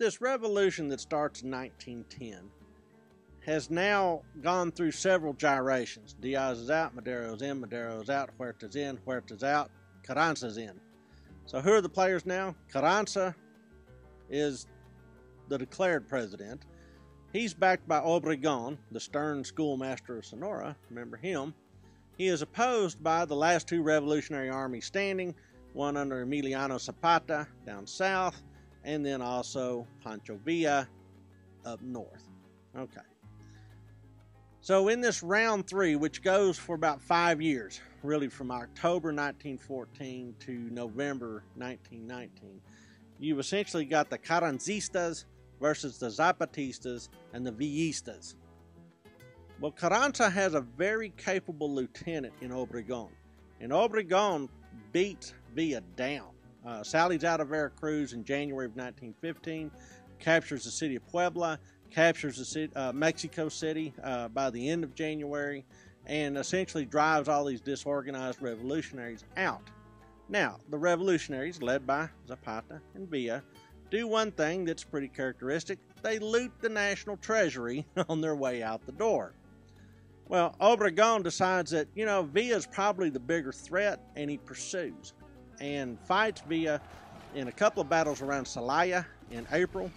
this revolution that starts in 1910 has now gone through several gyrations. Diaz is out, Madero's in, Madero's out, Huerta's in, Huerta's out, Carranza's in. So who are the players now? Carranza is the declared president. He's backed by Obregón, the stern schoolmaster of Sonora. Remember him. He is opposed by the last two revolutionary armies standing, one under Emiliano Zapata down south, and then also Pancho Villa up north. Okay. So in this round three, which goes for about 5 years, really from October 1914 to November 1919, you've essentially got the Carranzistas versus the Zapatistas and the Villistas. Well, Carranza has a very capable lieutenant in Obregón, and Obregón beats Villa down. Sallies out of Veracruz in January of 1915, captures the city of Puebla, captures the city, Mexico City by the end of January, and essentially drives all these disorganized revolutionaries out. Now, the revolutionaries, led by Zapata and Villa, do one thing that's pretty characteristic. They loot the national treasury on their way out the door. Well, Obregón decides that, Villa's probably the bigger threat, and he pursues and fights Villa in a couple of battles around Celaya in April.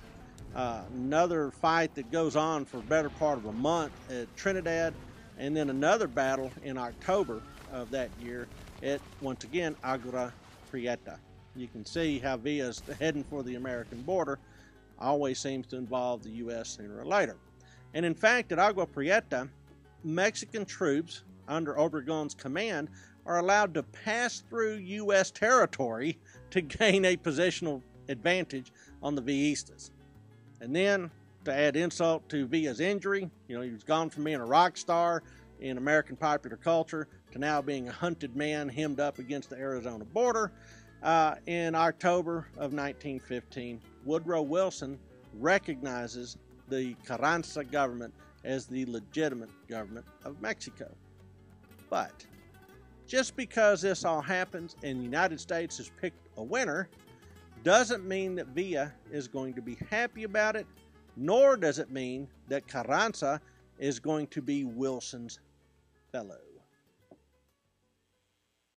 Another fight that goes on for a better part of a month at Trinidad, and then another battle in October of that year at, once again, Agua Prieta. You can see how Villa's heading for the American border. Always seems to involve the U.S. sooner or later. And in fact, at Agua Prieta, Mexican troops under Obregón's command are allowed to pass through U.S. territory to gain a positional advantage on the Villistas. And then, to add insult to Villa's injury, he was gone from being a rock star in American popular culture to now being a hunted man hemmed up against the Arizona border. In October of 1915, Woodrow Wilson recognizes the Carranza government as the legitimate government of Mexico. But just because this all happens and the United States has picked a winner doesn't mean that Villa is going to be happy about it, nor does it mean that Carranza is going to be Wilson's fellow.